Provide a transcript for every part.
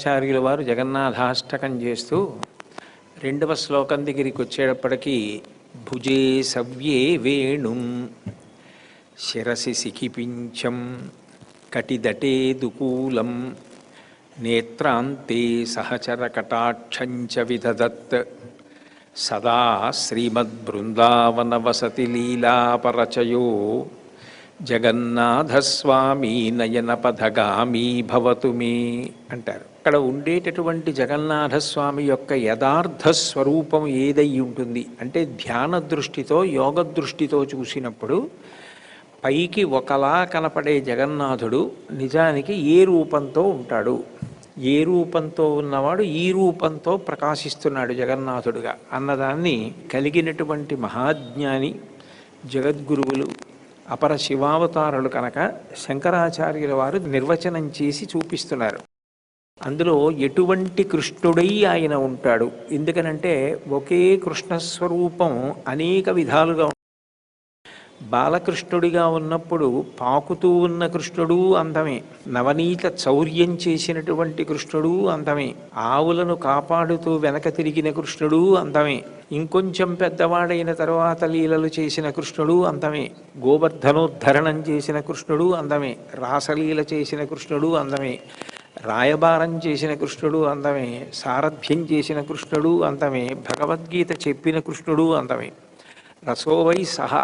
శంకరాచార్యుల వారు జగన్నాథాష్టకం చేస్తూ రెండవ శ్లోకం దగ్గరికి వచ్చేటప్పటికీ భుజే సవ్యే వేణుం శిరసి సిఖిపించం కటిదటే దుకూలం నేత్రాంతే సహచర కటాక్షంచ విదదత్ సదా శ్రీమద్బృందావన వసతి లీలాపరచయో జగన్నాథస్వామి నయనపథగామీ భవతు మే అంటారు. అక్కడ ఉండేటటువంటి జగన్నాథస్వామి యొక్క యథార్థ స్వరూపం ఏదై ఉంటుంది అంటే ధ్యాన దృష్టితో యోగ దృష్టితో చూసినప్పుడు పైకి ఒకలా కనపడే జగన్నాథుడు నిజానికి ఏ రూపంతో ఉంటాడు, ఏ రూపంతో ఉన్నవాడు ఈ రూపంతో ప్రకాశిస్తున్నాడు జగన్నాథుడుగా అన్నదాన్ని కలిగినటువంటి మహాజ్ఞాని జగద్గురువులు అపర శివావతారులు కనుక శంకరాచార్యుల వారు నిర్వచనం చేసి చూపిస్తున్నారు. అందులో ఎటువంటి కృష్ణుడై ఆయన ఉంటాడు, ఎందుకనంటే ఒకే కృష్ణస్వరూపం అనేక విధాలుగా బాలకృష్ణుడిగా ఉన్నప్పుడు పాకుతూ ఉన్న కృష్ణుడు అందమే, నవనీత చౌర్యం చేసినటువంటి కృష్ణుడు అందమే, ఆవులను కాపాడుతూ వెనక తిరిగిన కృష్ణుడు అందమే, ఇంకొంచెం పెద్దవాడైన తరువాత లీలలు చేసిన కృష్ణుడు అందమే, గోవర్ధనోద్ధరణం చేసిన కృష్ణుడు అందమే, రాసలీల చేసిన కృష్ణుడు అందమే, రాయబారం చేసిన కృష్ణుడు అందమే, సారథ్యం చేసిన కృష్ణుడు అందమే, భగవద్గీత చెప్పిన కృష్ణుడు అందమే. రసోవై సహా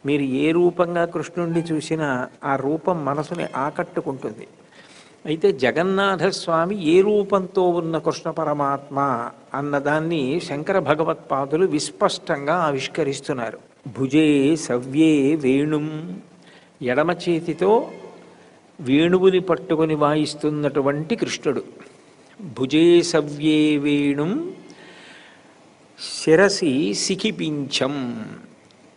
మీరు ఏ రూపంగా కృష్ణుడిని చూసినా ఆ రూపం మనసుని ఆకట్టుకుంటుంది. అయితే జగన్నాథస్వామి ఏ రూపంతో ఉన్న కృష్ణ పరమాత్మ అన్నదాన్ని శంకర భగవత్పాదులు విస్పష్టంగా ఆవిష్కరిస్తున్నారు. భుజే సవ్యే వేణుం, ఎడమ చేతితో వేణువుని పట్టుకొని వాయిస్తున్నటువంటి కృష్ణుడు. భుజే సవ్యే వేణుం శిరసి సిఖిపించం,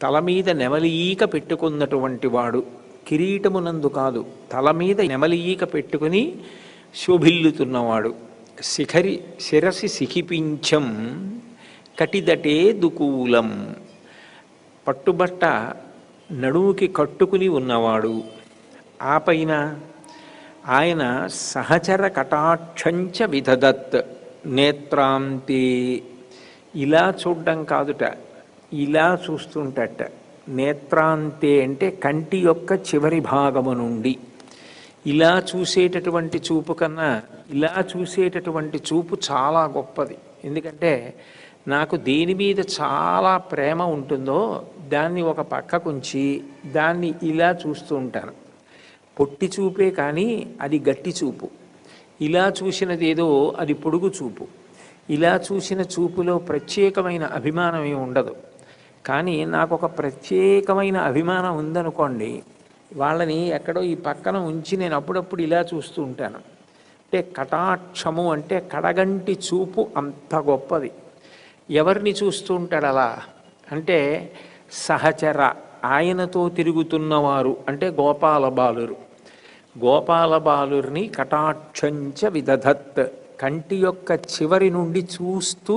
తల మీద నెమలీక పెట్టుకున్నటువంటి వాడు, కిరీటమునందు కాదు తల మీద నెమలీక పెట్టుకుని శోభిల్లుతున్నవాడు. శిరసి సిఖిపించం కటిదటే దుకూలం, పట్టుబట్ట నడుముకి కట్టుకుని ఉన్నవాడు. ఆ పైన ఆయన సహచర కటాక్షంచ విదదత్ నేత్రాంతే, ఇలా చూడ్డం కాదుట, ఇలా చూస్తుంటట. నేత్రాంతే అంటే కంటి యొక్క చివరి భాగము నుండి. ఇలా చూసేటటువంటి చూపు కన్నా ఇలా చూసేటటువంటి చూపు చాలా గొప్పది. ఎందుకంటే నాకు దేని మీద చాలా ప్రేమ ఉంటుందో దాన్ని ఒక పక్కకుంచి దాన్ని ఇలా చూస్తూ ఉంటాను. పొట్టి చూపే కానీ అది గట్టి చూపు. ఇలా చూసినది ఏదో అది పొడుగు చూపు. ఇలా చూసిన చూపులో ప్రత్యేకమైన అభిమానం ఏమి ఉండదు. కానీ నాకు ఒక ప్రత్యేకమైన అభిమానం ఉందనుకోండి, వాళ్ళని ఎక్కడో ఈ పక్కన ఉంచి నేను అప్పుడప్పుడు ఇలా చూస్తూ ఉంటాను. అంటే కటాక్షము అంటే కడగంటి చూపు అంత గొప్పది. ఎవరిని చూస్తూ ఉంటాడు అలా అంటే సహచర, ఆయనతో తిరుగుతున్నవారు అంటే గోపాల బాలురు. గోపాల బాలుర్ని కటాక్షంచ విదధత్, కంటి యొక్క చివరి నుండి చూస్తూ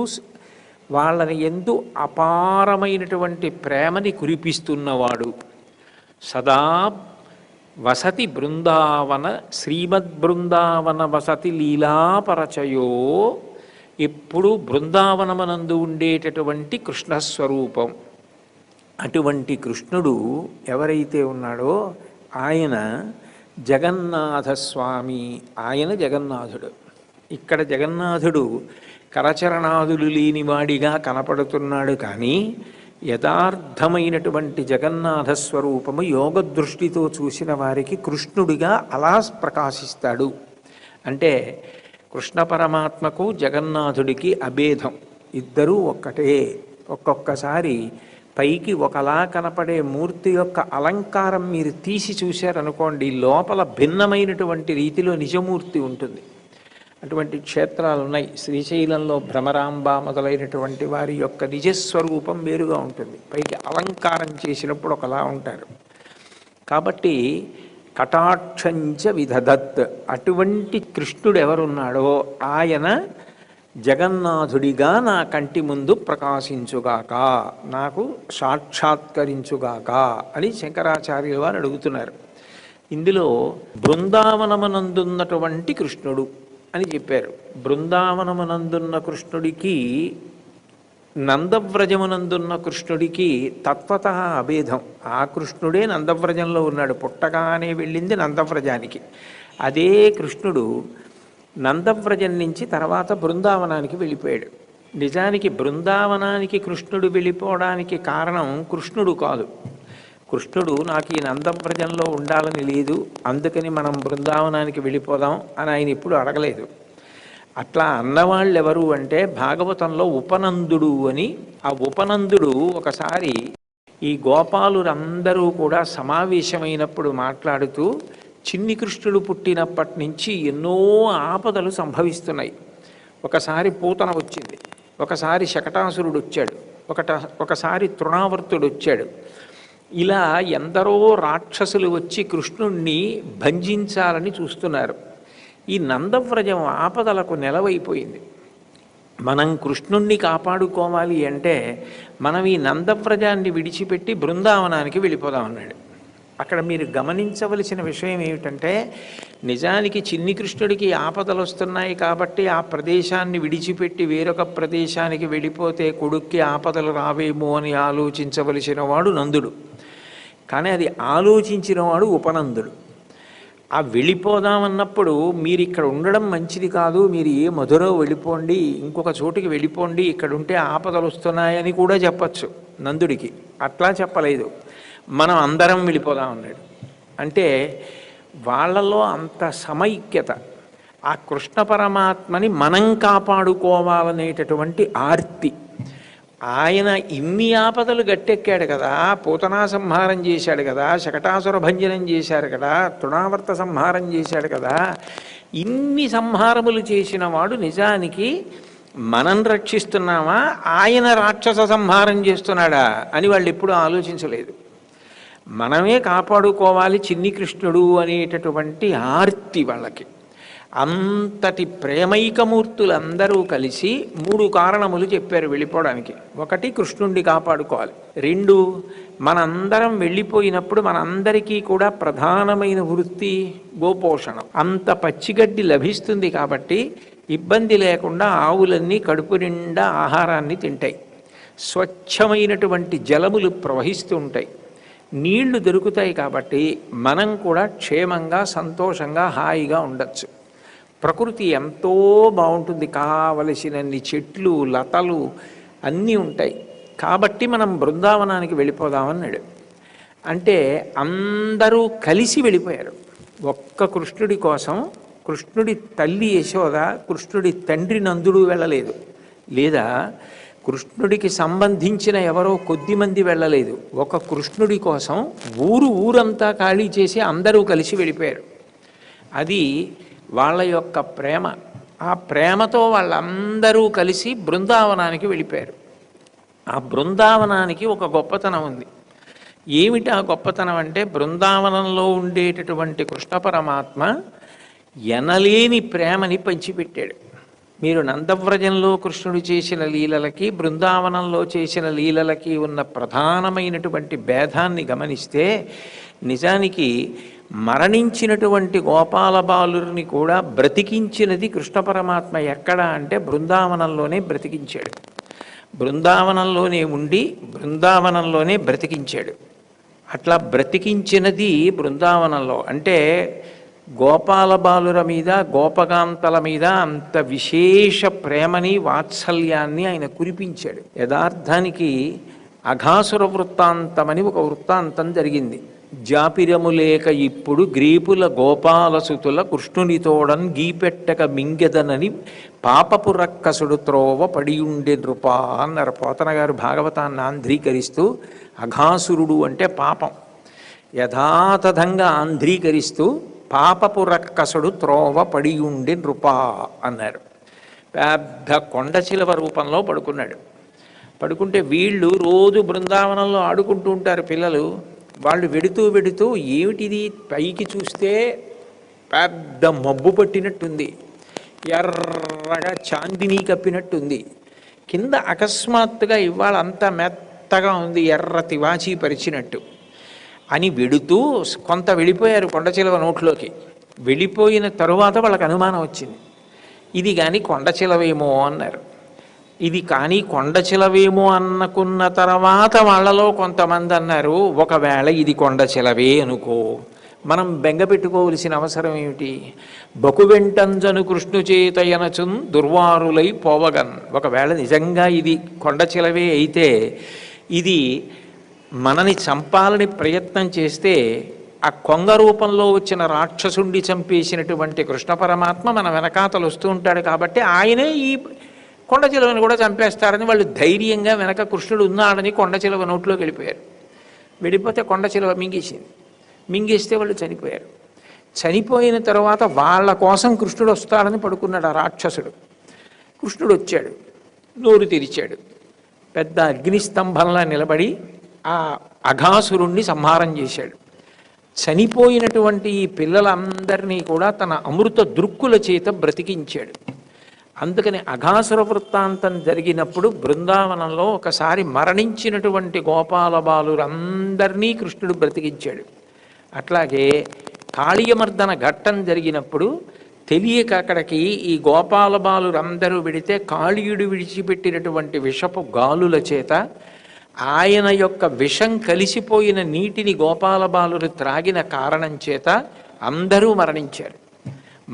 వాళ్ళని ఎందు అపారమైనటువంటి ప్రేమని కురిపిస్తున్నవాడు. సదా వసతి బృందావన శ్రీమద్ బృందావన వసతి లీలాపరచయో, ఎప్పుడు బృందావనమనందు ఉండేటటువంటి కృష్ణస్వరూపం. అటువంటి కృష్ణుడు ఎవరైతే ఉన్నాడో ఆయన జగన్నాథస్వామి, ఆయన జగన్నాథుడు. ఇక్కడ జగన్నాథుడు కరచరణాదులు లేనివాడిగా కనపడుతున్నాడు, కానీ యథార్థమైనటువంటి జగన్నాథ స్వరూపము యోగ దృష్టితో చూసిన వారికి కృష్ణుడిగా అలా ప్రకాశిస్తాడు. అంటే కృష్ణ పరమాత్మకు జగన్నాథుడికి అభేదం, ఇద్దరూ ఒక్కటే. ఒక్కొక్కసారి పైకి ఒకలా కనపడే మూర్తి యొక్క అలంకారం మీరు తీసి చూశారనుకోండి, లోపల భిన్నమైనటువంటి రీతిలో నిజమూర్తి ఉంటుంది. అటువంటి క్షేత్రాలు ఉన్నాయి. శ్రీశైలంలో భ్రమరాంబ మొదలైనటువంటి వారి యొక్క నిజస్వరూపం వేరుగా ఉంటుంది, పైకి అలంకారం చేసినప్పుడు ఒకలా ఉంటారు. కాబట్టి కటాక్షంచ విదధత్, అటువంటి కృష్ణుడు ఎవరున్నాడో ఆయన జగన్నాథుడిగా నా కంటి ముందు ప్రకాశించుగాక, నాకు సాక్షాత్కరించుగాక అని శంకరాచార్యుల వారు అడుగుతున్నారు. ఇందులో బృందావనమనందున్నటువంటి కృష్ణుడు అని చెప్పారు. బృందావనమునందున్న కృష్ణుడికి నందవ్రజమునందున్న కృష్ణుడికి తత్వత అభేదం. ఆ కృష్ణుడే నందవ్రజంలో ఉన్నాడు, పుట్టగానే వెళ్ళింది నందవ్రజానికి. అదే కృష్ణుడు నందవ్రజం నుంచి తర్వాత బృందావనానికి వెళ్ళిపోయాడు. నిజానికి బృందావనానికి కృష్ణుడు వెళ్ళిపోవడానికి కారణం కృష్ణుడు కాదు. కృష్ణుడు నాకు ఈ నందవ్రజంలో ఉండాలని లేదు, అందుకని మనం బృందావనానికి వెళ్ళిపోదాం అని ఆయన ఎప్పుడు అడగలేదు. అట్లా అన్నవాళ్ళు ఎవరు అంటే భాగవతంలో ఉపనందుడు అని. ఆ ఉపనందుడు ఒకసారి ఈ గోపాలురందరూ కూడా సమావేశమైనప్పుడు మాట్లాడుతూ, చిన్ని కృష్ణుడు పుట్టినప్పటి నుంచి ఎన్నో ఆపదలు సంభవిస్తున్నాయి. ఒకసారి పూతన వచ్చింది, ఒకసారి శకటాసురుడు వచ్చాడు, ఒకసారి తృణావర్తుడు వచ్చాడు. ఇలా ఎందరో రాక్షసులు వచ్చి కృష్ణుణ్ణి భంజించాలని చూస్తున్నారు. ఈ నందవ్రజం ఆపదలకు నెలవైపోయింది. మనం కృష్ణుణ్ణి కాపాడుకోవాలి అంటే మనం ఈ నందవ్రజాన్ని విడిచిపెట్టి బృందావనానికి వెళ్ళిపోదామన్నాడు. అక్కడ మీరు గమనించవలసిన విషయం ఏమిటంటే, నిజానికి చిన్ని కృష్ణుడికి ఆపదలు వస్తున్నాయి కాబట్టి ఆ ప్రదేశాన్ని విడిచిపెట్టి వేరొక ప్రదేశానికి వెళ్ళిపోతే కొడుక్కి ఆపదలు రావేమో అని ఆలోచించవలసిన వాడు నందుడు. కానీ అది ఆలోచించిన వాడు ఉపనందుడు. ఆ వెళ్ళిపోదామన్నప్పుడు మీరు ఇక్కడ ఉండడం మంచిది కాదు, మీరు ఏ మధురో వెళ్ళిపోండి, ఇంకొక చోటుకి వెళ్ళిపోండి, ఇక్కడ ఉంటే ఆపదలు వస్తున్నాయని కూడా చెప్పచ్చు నందుడికి. అట్లా చెప్పలేదు, మనం అందరం వెళ్ళిపోదాం అన్నాడు. అంటే వాళ్ళలో అంత సమైక్యత, ఆ కృష్ణ పరమాత్మని మనం కాపాడుకోవాలనేటటువంటి ఆర్తి. ఆయన ఇన్ని ఆపదలు గట్టెక్కాడు కదా, పూతనా సంహారం చేశాడు కదా, శకటాసుర భంజనం చేశారు కదా, తృణావర్త సంహారం చేశాడు కదా, ఇన్ని సంహారములు చేసిన వాడు నిజానికి మనం రక్షిస్తున్నామా, ఆయన రాక్షస సంహారం చేస్తున్నాడా అని వాళ్ళు ఎప్పుడూ ఆలోచించలేదు. మనమే కాపాడుకోవాలి చిన్ని కృష్ణుడు అనేటటువంటి ఆర్తి వాళ్ళకి. అంతటి ప్రేమైకమూర్తులందరూ కలిసి 3 కారణములు చెప్పారు వెళ్ళిపోవడానికి. 1, కృష్ణుణ్ణి కాపాడుకోవాలి. 2, మనందరం వెళ్ళిపోయినప్పుడు మనందరికీ కూడా ప్రధానమైన వృత్తి గోపోషణం. అంత పచ్చిగడ్డి లభిస్తుంది కాబట్టి ఇబ్బంది లేకుండా ఆవులన్నీ కడుపు నిండా ఆహారాన్ని తింటాయి. స్వచ్ఛమైనటువంటి జలములు ప్రవహిస్తూ ఉంటాయి, నీళ్లు దొరుకుతాయి కాబట్టి మనం కూడా క్షేమంగా సంతోషంగా హాయిగా ఉండొచ్చు. ప్రకృతి ఎంతో బాగుంటుంది, కావలసినన్ని చెట్లు లతలు అన్నీ ఉంటాయి. కాబట్టి మనం బృందావనానికి వెళ్ళిపోదామన్నాడు. అంటే అందరూ కలిసి వెళ్ళిపోయారు. ఒక్క కృష్ణుడి కోసం కృష్ణుడి తల్లి యశోద, కృష్ణుడి తండ్రి నందుడు వెళ్ళలేదు, లేదా కృష్ణుడికి సంబంధించిన ఎవరో కొద్దిమంది వెళ్ళలేదు. ఒక కృష్ణుడి కోసం ఊరంతా ఖాళీ చేసి అందరూ కలిసి వెళ్ళిపోయారు. అది వాళ్ళ యొక్క ప్రేమ. ఆ ప్రేమతో వాళ్ళందరూ కలిసి బృందావనానికి వెళ్ళిపోయారు. ఆ బృందావనానికి ఒక గొప్పతనం ఉంది. ఏమిటి ఆ గొప్పతనం అంటే, బృందావనంలో ఉండేటటువంటి కృష్ణ పరమాత్మ ఎనలేని ప్రేమని పంచిపెట్టాడు. మీరు నందవ్రజంలో కృష్ణుడు చేసిన లీలలకి బృందావనంలో చేసిన లీలలకి ఉన్న ప్రధానమైనటువంటి భేదాన్ని గమనిస్తే, నిజానికి మరణించినటువంటి గోపాల బాలుని కూడా బ్రతికించినది కృష్ణ పరమాత్మ. ఎక్కడ అంటే బృందావనంలోనే బ్రతికించాడు. బృందావనంలోనే ఉండి బృందావనంలోనే బ్రతికించాడు. అట్లా బ్రతికించినది బృందావనంలో. అంటే గోపాల బాలుర మీద గోపకాంతల మీద అంత విశేష ప్రేమని వాత్సల్యాన్ని ఆయన కురిపించాడు. యథార్థానికి అఘాసుర వృత్తాంతమని ఒక వృత్తాంతం జరిగింది. జాపిరములేక ఇప్పుడు గ్రీపుల గోపాలసుతుల కృష్ణునితోడన్ గీపెట్టక మింగెదనని పాపపు రక్కసుడు త్రోవ పడియుండే నృపా అన్నారు పోతన గారు భాగవతాన్ని ఆంధ్రీకరిస్తూ. అఘాసురుడు అంటే పాపం, యథాతథంగా ఆంధ్రీకరిస్తూ పాపపు రక్కసుడు త్రోవ పడియుండే నృపా అన్నారు. పెద్ద కొండ చిలవ రూపంలో పడుకున్నాడు. పడుకుంటే వీళ్ళు రోజు బృందావనంలో ఆడుకుంటూ ఉంటారు పిల్లలు. వాళ్ళు వెడుతూ ఏమిటిది, పైకి చూస్తే పెద్ద మబ్బు పట్టినట్టుంది, ఎర్రగా చాందిని కప్పినట్టుంది, కింద అకస్మాత్తుగా ఇవాళ అంతా మెత్తగా ఉంది, ఎర్ర తివాచీ పరిచినట్టు అని వెడుతూ కొంత వెళ్ళిపోయారు కొండచిలవ నోట్లోకి. వెళ్ళిపోయిన తరువాత వాళ్ళకి అనుమానం వచ్చింది, ఇది కానీ కొండ చిలవేమో అన్నారు. ఇది కానీ కొండ చిలవేమో అనుకున్న తర్వాత వాళ్ళలో కొంతమంది అన్నారు, ఒకవేళ ఇది కొండ చిలవే అనుకో, మనం బెంగ పెట్టుకోవలసిన అవసరం ఏమిటి? బకువెంటంజను కృష్ణు చేతయనచున్ దుర్వారులై పోవగన్. ఒకవేళ నిజంగా ఇది కొండ చిలవే అయితే ఇది మనని చంపాలని ప్రయత్నం చేస్తే ఆ కొంగ రూపంలో వచ్చిన రాక్షసుండి చంపేసినటువంటి కృష్ణ పరమాత్మ మన వెనకాతలు వస్తూ ఉంటాడు కాబట్టి ఆయనే ఈ కొండ చిలువని కూడా చంపేస్తారని వాళ్ళు ధైర్యంగా వెనక కృష్ణుడు ఉన్నాడని కొండ చిలువ నోట్లోకి వెళ్ళిపోయారు. వెళ్ళిపోతే కొండ చిలువ మింగేసింది. మింగేస్తే వాళ్ళు చనిపోయారు. చనిపోయిన తర్వాత వాళ్ళ కోసం కృష్ణుడు వస్తాడని పడుకున్నాడు ఆ రాక్షసుడు. కృష్ణుడు వచ్చాడు, నోరు తెరిచాడు, పెద్ద అగ్నిస్తంభంలా నిలబడి ఆ అఘాసురుణ్ణి సంహారం చేశాడు. చనిపోయినటువంటి ఈ పిల్లలందరినీ కూడా తన అమృత దృక్కుల చేత బ్రతికించాడు. అందుకని అఘాసుర వృత్తాంతం జరిగినప్పుడు బృందావనంలో ఒకసారి మరణించినటువంటి గోపాల బాలురందరినీ కృష్ణుడు బ్రతికించాడు. అట్లాగే కాళీయమర్దన ఘట్టం జరిగినప్పుడు తెలియక అక్కడికి ఈ గోపాల బాలురందరూ విడితే కాళీయుడు విడిచిపెట్టినటువంటి విషపు గాలుల చేత ఆయన యొక్క విషం కలిసిపోయిన నీటిని గోపాల బాలురు త్రాగిన కారణం చేత అందరూ మరణించారు.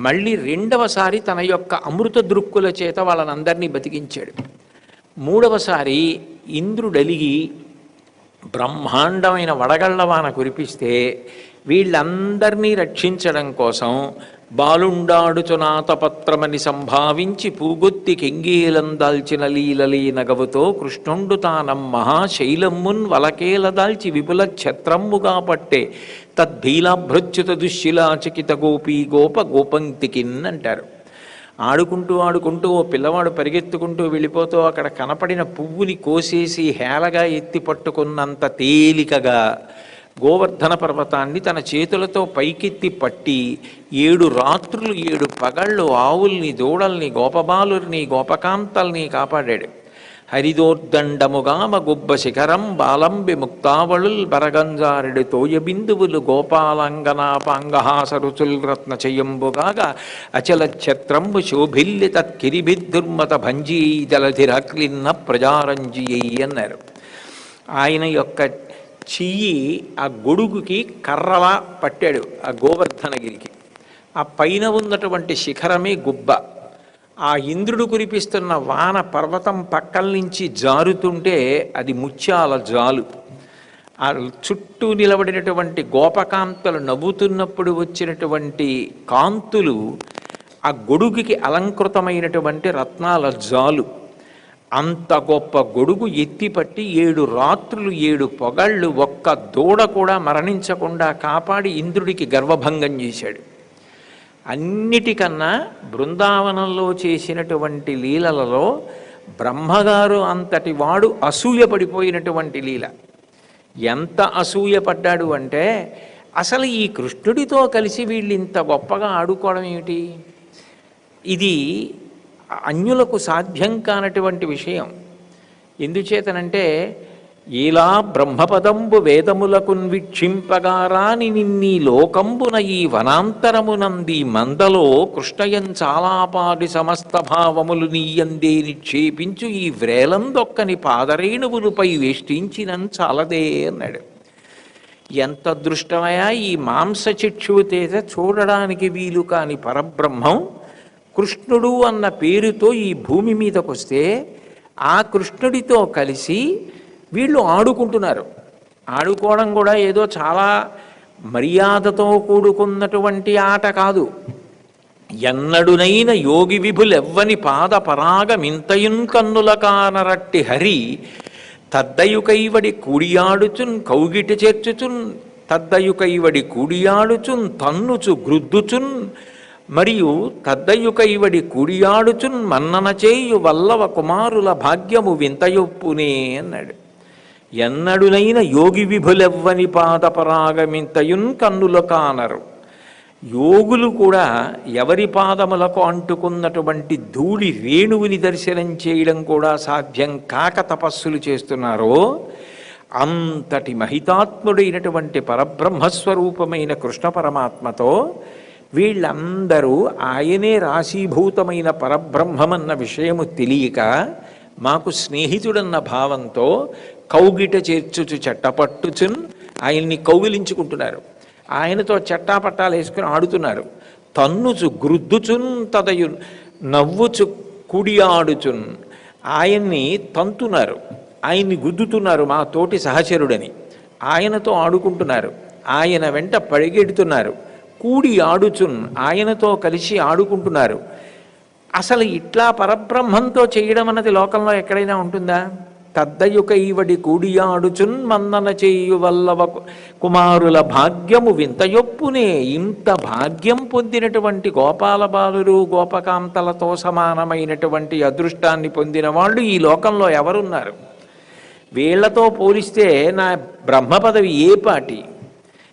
మళ్ళీ రెండవసారి తన యొక్క అమృత దృక్కుల చేత వాళ్ళనందరినీ బతికించాడు. మూడవసారి ఇంద్రుడలిగి బ్రహ్మాండమైన వడగళ్లవాన కురిపిస్తే వీళ్ళందరినీ రక్షించడం కోసం బాలుండాడుచునాతపత్రమని సంభావించి పూగొత్తి కెంగీలం దాల్చిన లీలలీ నగవుతో కృష్ణుండు తానం మహాశైలమ్మున్ వలకేల దాల్చి విపుల ఛత్రమ్ముగా పట్టే తద్భీలాభృచ్యుత దుశ్శిలాచకిత గోపీ గోప గోపంక్తికిన్ అంటారు. ఆడుకుంటూ ఆడుకుంటూ ఓ పిల్లవాడు పరిగెత్తుకుంటూ వెళ్ళిపోతూ అక్కడ కనపడిన పువ్వుని కోసేసి హేళగా ఎత్తి పట్టుకున్నంత తేలికగా గోవర్ధన పర్వతాన్ని తన చేతులతో పైకెత్తి పట్టి 7 రాత్రులు 7 పగళ్ళు ఆవుల్ని, దూడల్ని, గోపబాలుర్ని, గోపకాంతల్ని కాపాడాడు. హరిదోర్దండముగామ గుబ్బ శిఖరం బాలంబి ముక్తావళుల్ బరగంజారుడి తోయబిందువులు గోపాలంగనాపాంగహాసరుచుల్ రత్న చెయ్యంబుగాగా అచల ఛత్రంబు శోభిల్లి తత్కిరిబిద్దుర్మత భంజీ జలధిరక్లిన్న ప్రజారంజియై అన్నారు. ఆయన యొక్క చెయ్యి ఆ గొడుగుకి కర్రలా పట్టాడు, ఆ గోవర్ధనగిరికి. ఆ పైన ఉన్నటువంటి శిఖరమే గుబ్బ. ఆ ఇంద్రుడు కురిపిస్తున్న వాన పర్వతం పక్కల నుంచి జారుతుంటే అది ముత్యాల జాలు. ఆ చుట్టూ నిలబడినటువంటి గోపకాంతలు నవ్వుతున్నప్పుడు వచ్చినటువంటి కాంతులు ఆ గొడుగుకి అలంకృతమైనటువంటి రత్నాల జాలు. అంత గొప్ప గొడుగు ఎత్తిపట్టి 7 రాత్రులు 7 పొగళ్ళు ఒక్క దూడ కూడా మరణించకుండా కాపాడి ఇంద్రుడికి గర్వభంగం చేశాడు. అన్నిటికన్నా బృందావనంలో చేసినటువంటి లీలలలో బ్రహ్మగారు అంతటి వాడు అసూయపడిపోయినటువంటి లీల. ఎంత అసూయపడ్డాడు అంటే, అసలు ఈ కృష్ణుడితో కలిసి వీళ్ళు ఇంత గొప్పగా ఆడుకోవడం ఏమిటి? ఇది అన్యులకు సాధ్యం కానటువంటి విషయం. ఎందుచేతనంటే, ఇలా బ్రహ్మపదంబు వేదములకున్ వీక్షింపగారాని నిన్నీ లోకంబున ఈ వనాంతరమునంది మందలో కృష్ణయం చాలాపాటి సమస్త భావములు నీయందే నిక్షేపించు ఈ వ్రేలందొక్కని పాదరేణువులపై వేష్టించినం చాలదే అన్నాడు. ఎంత దృష్టమయా ఈ మాంసచక్షువు తేజ చూడడానికి వీలు కాని పరబ్రహ్మం కృష్ణుడు అన్న పేరుతో ఈ భూమి మీదకొస్తే ఆ కృష్ణుడితో కలిసి వీళ్ళు ఆడుకుంటున్నారు. ఆడుకోవడం కూడా ఏదో చాలా మర్యాదతో కూడుకున్నటువంటి ఆట కాదు. ఎన్నడునైన యోగి విభులెవ్వని పాద పరాగమింతయున్ కన్నుల కానరట్టి హరి తద్దయుకైవడి కూడియాడుచున్ కౌగిటి చేర్చుచున్ తద్దయుకైవడి కూడియాడుచున్ తన్నుచు గ్రుద్దుచున్ మరియు తద్దయుకైవడి కూడియాడుచున్ మన్నన చేయు వల్లవ కుమారుల భాగ్యము వింతయొప్పునే అన్నాడు. ఎన్నడునైన యోగి విభులెవ్వని పాదపరాగమింతయున్ కన్నుల కానరు. యోగులు కూడా ఎవరి పాదములకు అంటుకున్నటువంటి ధూళి రేణువుని దర్శనం చేయడం కూడా సాధ్యం కాక తపస్సులు చేస్తున్నారో అంతటి మహితాత్ముడైనటువంటి పరబ్రహ్మస్వరూపమైన కృష్ణ పరమాత్మతో వీళ్ళందరూ ఆయనే రాశీభూతమైన పరబ్రహ్మమన్న విషయము తెలియక మాకు స్నేహితుడన్న భావంతో కౌగిట చేర్చుచు చెట్టపట్టుచున్ ఆయన్ని కౌగిలించుకుంటున్నారు. ఆయనతో చట్టాపట్టాలు వేసుకుని ఆడుతున్నారు. తన్నుచు గ్రుద్దుచున్ తదయు నవ్వుచు కుడి ఆడుచున్ ఆయన్ని తంతున్నారు, ఆయన్ని గుద్దుతున్నారు మా తోటి సహచరుడని. ఆయనతో ఆడుకుంటున్నారు, ఆయన వెంట పరిగెడుతున్నారు. కూడి ఆడుచున్ ఆయనతో కలిసి ఆడుకుంటున్నారు. అసలు ఇట్లా పరబ్రహ్మంతో చేయడం అన్నది లోకంలో ఎక్కడైనా ఉంటుందా? తద్దయుక ఈవడి కూడియాడుచున్ మందన చేయు వల్లవ కుమారుల భాగ్యము వింతయొప్పునే. ఇంత భాగ్యం పొందినటువంటి గోపాల బాలురు గోపకాంతలతో సమానమైనటువంటి అదృష్టాన్ని పొందిన వాళ్ళు ఈ లోకంలో ఎవరున్నారు? వీళ్లతో పోలిస్తే నా బ్రహ్మ పదవి ఏ పాటి?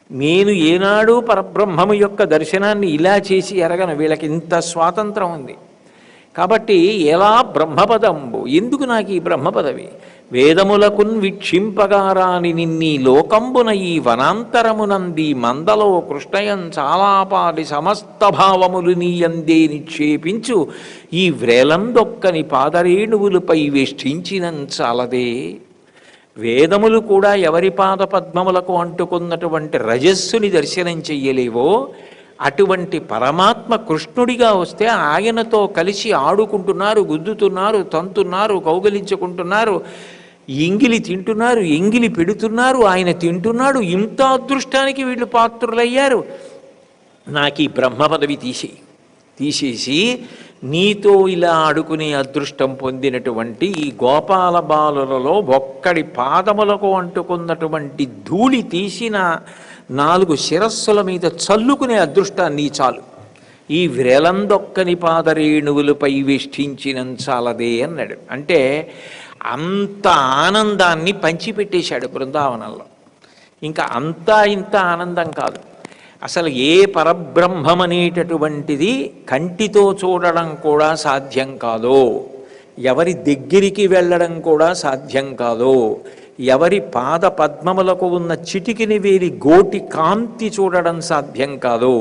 నేను ఏనాడు పరబ్రహ్మము యొక్క దర్శనాన్ని ఇలా చేసి ఎరగను. వీళ్ళకి ఇంత స్వాతంత్రం ఉంది. కాబట్టి ఎలా బ్రహ్మపదంబు, ఎందుకు నాకు ఈ బ్రహ్మపదవి? వేదములకున్ వీక్షింపగారాని నిన్నీ లోకంబున ఈ వనాంతరమునంది మందలో కృష్ణయం చాలాపాటి సమస్త భావములు నీయందే నిక్షేపించు ఈ వ్రేలందొక్కని పాదరేణువులపై వేష్టించినంచాలదే. వేదములు కూడా ఎవరి పాద పద్మములకు అంటుకున్నటువంటి రజస్సుని దర్శనం చెయ్యలేవో అటువంటి పరమాత్మ కృష్ణుడిగా వస్తే ఆయనతో కలిసి ఆడుకుంటున్నారు, గుద్దుతున్నారు, తంతున్నారు, కౌగలించుకుంటున్నారు, ఎంగిలి తింటున్నారు, ఎంగిలి పెడుతున్నారు, ఆయన తింటున్నాడు. ఇంత అదృష్టానికి వీళ్ళు పాత్రులయ్యారు. నాకు ఈ బ్రహ్మ పదవి తీసేసి నీతో ఇలా ఆడుకునే అదృష్టం పొందినటువంటి ఈ గోపాల బాలులలో ఒక్కడి పాదములకు అంటుకున్నటువంటి ధూళి తీసిన 4 శిరస్సుల మీద చల్లుకునే అదృష్టాన్ని చాలు. ఈ వ్రేలందొక్కని పాదరేణువులపై వేష్టించినంచాలదే అన్నాడు. అంటే అంత ఆనందాన్ని పంచిపెట్టేశాడు బృందావనంలో. ఇంకా అంతా ఇంత ఆనందం కాదు. అసలు ఏ పరబ్రహ్మం అనేటటువంటిది కంటితో చూడడం కూడా సాధ్యం కాదో, ఎవరి దగ్గరికి వెళ్ళడం కూడా సాధ్యం కాదో, ఎవరి పాద పద్మములకు ఉన్న చిటికిని వేలి గోటి కాంతి చూడడం సాధ్యం కాదో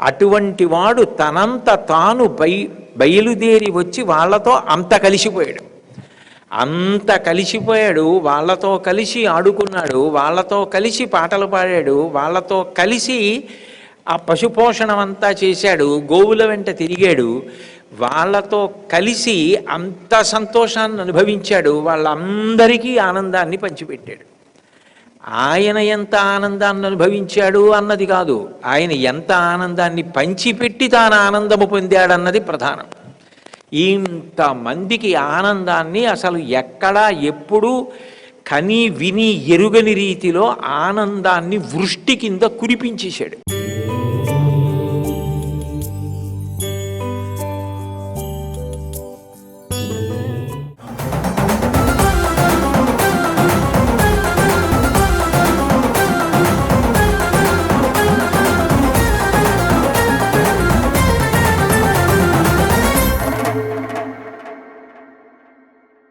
అటువంటి వాడు తనంత తాను బయలుదేరి వచ్చి వాళ్ళతో అంత కలిసిపోయాడు. వాళ్ళతో కలిసి ఆడుకున్నాడు, వాళ్ళతో కలిసి పాటలు పాడాడు, వాళ్ళతో కలిసి ఆ పశుపోషణం అంతా చేశాడు, గోవుల వెంట తిరిగాడు, వాళ్ళతో కలిసి అంత సంతోషాన్ని అనుభవించాడు, వాళ్ళందరికీ ఆనందాన్ని పంచిపెట్టాడు. ఆయన ఎంత ఆనందాన్ని అనుభవించాడు అన్నది కాదు, ఆయన ఎంత ఆనందాన్ని పంచిపెట్టి తాను ఆనందము పొందాడన్నది ప్రధానం. ఇంతమందికి ఆనందాన్ని అసలు ఎక్కడా ఎప్పుడూ కని విని ఎరుగని రీతిలో ఆనందాన్ని వృష్టి కింద కురిపించేశాడు.